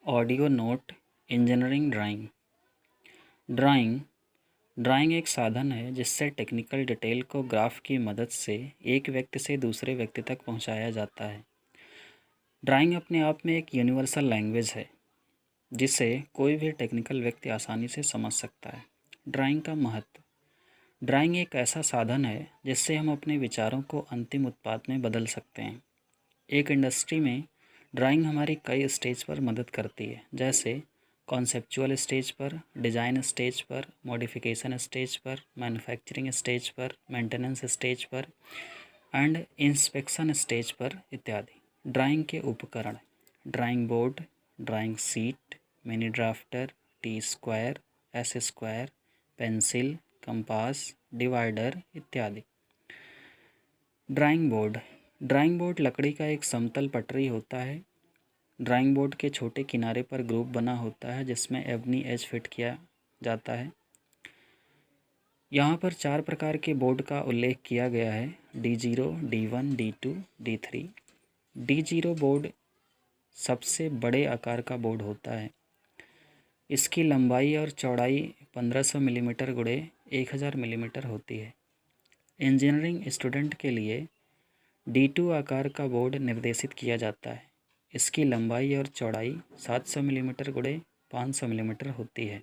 Audio note engineering drawing. Drawing drawing एक साधन है जिससे टेक्निकल डिटेल को ग्राफ की मदद से एक व्यक्ति से दूसरे व्यक्ति तक पहुंचाया जाता है। ड्राइंग अपने आप में एक यूनिवर्सल लैंग्वेज है जिसे कोई भी टेक्निकल व्यक्ति आसानी से समझ सकता है। ड्राइंग का महत्व। ड्राइंग एक ऐसा साधन है जिससे हम अपने विचारों को अंतिम उत्पाद में बदल सकते हैं। एक इंडस्ट्री में ड्राइंग हमारी कई स्टेज पर मदद करती है, जैसे कॉन्सेप्चुअल स्टेज पर, डिज़ाइन स्टेज पर, मॉडिफिकेशन स्टेज पर, मैन्युफैक्चरिंग स्टेज पर, मेंटेनेंस स्टेज पर एंड इंस्पेक्शन स्टेज पर इत्यादि। ड्राइंग के उपकरण। Drawing board, drawing sheet, mini drafter, T square, S square, pencil, compass, divider इत्यादि। ड्राइंग बोर्ड लकड़ी का एक समतल पटरी होता है। ड्राइंग बोर्ड के छोटे किनारे पर ग्रुप बना होता है जिसमें एबनी एज फिट किया जाता है। यहाँ पर 4 प्रकार के बोर्ड का उल्लेख किया गया है: D0, D1, D2, D3। D0 board सबसे बड़े आकार का बोर्ड होता है। इसकी लंबाई और चौड़ाई 1500 मिलीमीटर गुणे 1000 मिलीमीटर होती है। इंजीनियरिंग स्टूडेंट के लिए D2 आकार का बोर्ड निर्देशित किया जाता है। इसकी लंबाई और चौड़ाई 700 मिलीमीटर गुणे 500 मिलीमीटर होती है।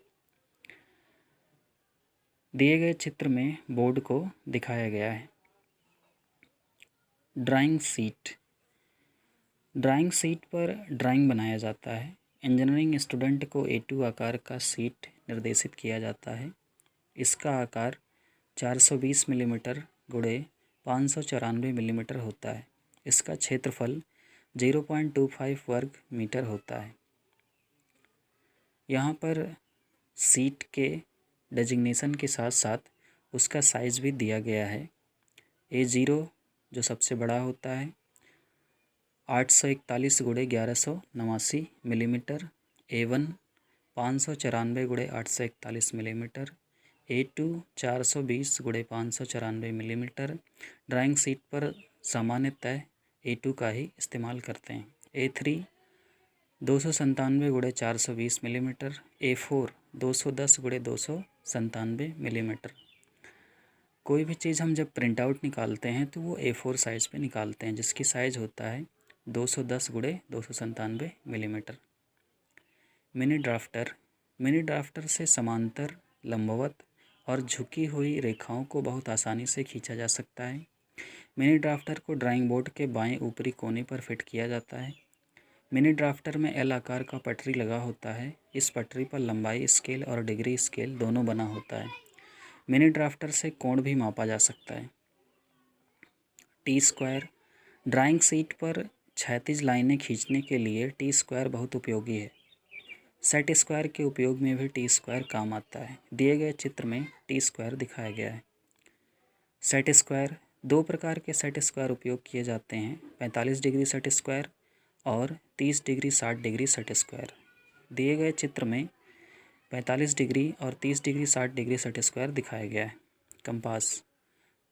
दिए गए चित्र में बोर्ड को दिखाया गया है। ड्राइंग सीट पर ड्राइंग बनाया जाता है। इंजीनियरिंग स्टूडेंट को A2 आकार का सीट निर्देशित किया जाता है। इसका आकार 420 मिलीमीटर गुणे 594 मिलीमीटर होता है। इसका क्षेत्रफल 0.25 वर्ग मीटर होता है। यहाँ पर सीट के डेजिग्नेशन के साथ साथ उसका साइज़ भी दिया गया है। A0 जो सबसे बड़ा होता है 841 गुणे 1189 मिलीमीटर, A1 594 गुणे 841 मिलीमीटर, A2 420 गुणे 594 मिलीमीटर। ड्राइंग सीट पर सामान्यतः A2 का ही इस्तेमाल करते हैं। A3 297 गुणे 420 मिलीमीटर, A4 210 गुणे 297 मिलीमीटर। कोई भी चीज़ हम जब प्रिंट आउट निकालते हैं तो वो A4 साइज़ पे निकालते हैं, जिसकी साइज़ होता है 210 गुणे 297 मिलीमीटर। मिनी ड्राफ्टर से समांतर, लंबवत और झुकी हुई रेखाओं को बहुत आसानी से खींचा जा सकता है। मिनी ड्राफ्टर को ड्राइंग बोर्ड के बाएं ऊपरी कोने पर फिट किया जाता है। मिनी ड्राफ्टर में L आकार का पटरी लगा होता है। इस पटरी पर लंबाई स्केल और डिग्री स्केल दोनों बना होता है। मिनी ड्राफ्टर से कोण भी मापा जा सकता है। T square. ड्राइंग सीट पर क्षैतिज लाइनें खींचने के लिए टी स्क्वायर बहुत उपयोगी है। सेट स्क्वायर के उपयोग में भी टी स्क्वायर काम आता है। दिए गए चित्र में टी स्क्वायर दिखाया गया है। Set square. 2 प्रकार के सेट स्क्वायर उपयोग किए जाते हैं: 45 डिग्री सेट स्क्वायर और 30 डिग्री 60 डिग्री सेट स्क्वायर। दिए गए चित्र में 45 डिग्री और 30 डिग्री 60 डिग्री सेट स्क्वायर दिखाया गया है। कंपास।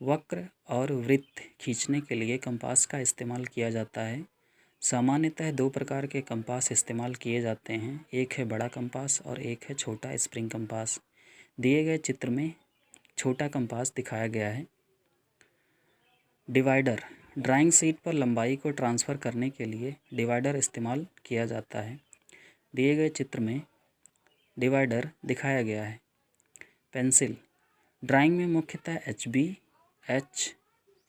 वक्र और वृत्त खींचने के लिए कंपास का इस्तेमाल किया जाता है। सामान्यतः 2 प्रकार के कंपास इस्तेमाल किए जाते हैं, एक है बड़ा कंपास और एक है छोटा स्प्रिंग कंपास। दिए गए चित्र में छोटा कंपास दिखाया गया है। डिवाइडर। ड्राइंग सीट पर लंबाई को ट्रांसफ़र करने के लिए डिवाइडर इस्तेमाल किया जाता है। दिए गए चित्र में डिवाइडर दिखाया गया है। पेंसिल। ड्राइंग में मुख्यतः HB, H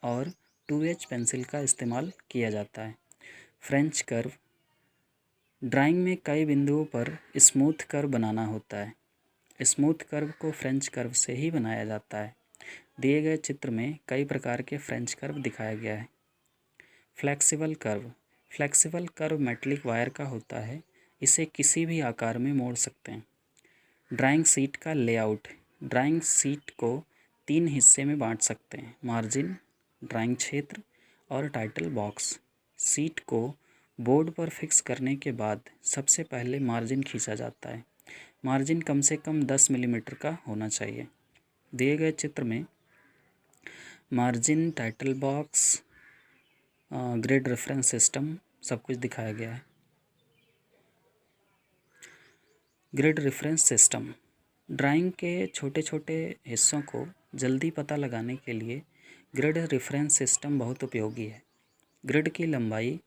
और 2H पेंसिल का इस्तेमाल किया जाता है। French curve. ड्राइंग में कई बिंदुओं पर स्मूथ कर्व बनाना होता है। स्मूथ कर्व को फ्रेंच कर्व से ही बनाया जाता है। दिए गए चित्र में कई प्रकार के फ्रेंच कर्व दिखाया गया है। फ्लेक्सिबल कर्व मेटलिक वायर का होता है। इसे किसी भी आकार में मोड़ सकते हैं। ड्राइंग सीट का लेआउट। ड्राइंग सीट को 3 हिस्से में बांट सकते हैं: मार्जिन, ड्राइंग क्षेत्र और टाइटल बॉक्स। सीट को बोर्ड पर फिक्स करने के बाद सबसे पहले मार्जिन खींचा जाता है। मार्जिन कम से कम 10 मिलीमीटर का होना चाहिए। दिए गए चित्र में margin, title box, grid reference system सब कुछ दिखाया गया है। Grid reference system. ड्राइंग के छोटे छोटे हिस्सों को जल्दी पता लगाने के लिए ग्रिड रेफरेंस सिस्टम बहुत उपयोगी है। ग्रिड की लंबाई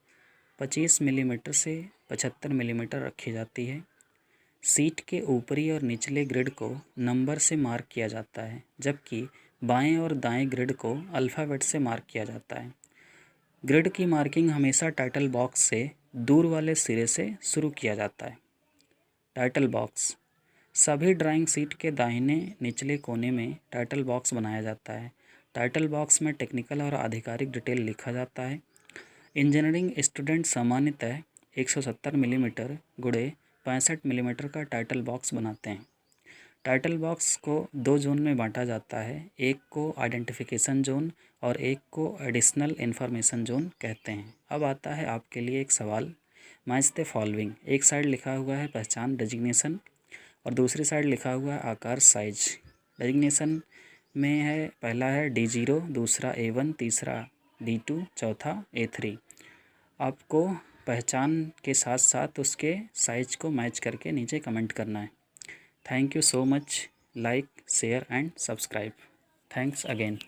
25 मिलीमीटर से 75 मिलीमीटर रखी जाती है। सीट के ऊपरी और निचले ग्रिड को नंबर से मार्क किया जाता है, जबकि बाएं और दाएं ग्रिड को अल्फ़ाबेट से मार्क किया जाता है। ग्रिड की मार्किंग हमेशा टाइटल बॉक्स से दूर वाले सिरे से शुरू किया जाता है। Title box. सभी ड्राइंग सीट के दाहिने निचले कोने में टाइटल बॉक्स बनाया जाता है। टाइटल बॉक्स में टेक्निकल और आधिकारिक डिटेल लिखा जाता है। इंजीनियरिंग स्टूडेंट सामान्यतः 170 मिलीमीटर गुणे 65 मिलीमीटर का टाइटल बॉक्स बनाते हैं। टाइटल बॉक्स को 2 जोन में बांटा जाता है, एक को आइडेंटिफिकेशन जोन और एक को एडिशनल इंफॉर्मेशन जोन कहते हैं। अब आता है आपके लिए एक सवाल, मैच द फॉलोइंग। एक साइड लिखा हुआ है पहचान डेजिग्नेशन और दूसरी साइड लिखा हुआ है आकार साइज। डेजिग्नेशन में है, पहला है D0, दूसरा A1, तीसरा D2, चौथा A3। आपको पहचान के साथ साथ उसके साइज को मैच करके नीचे कमेंट करना है। Thank you so much. Like, share and subscribe. Thanks again.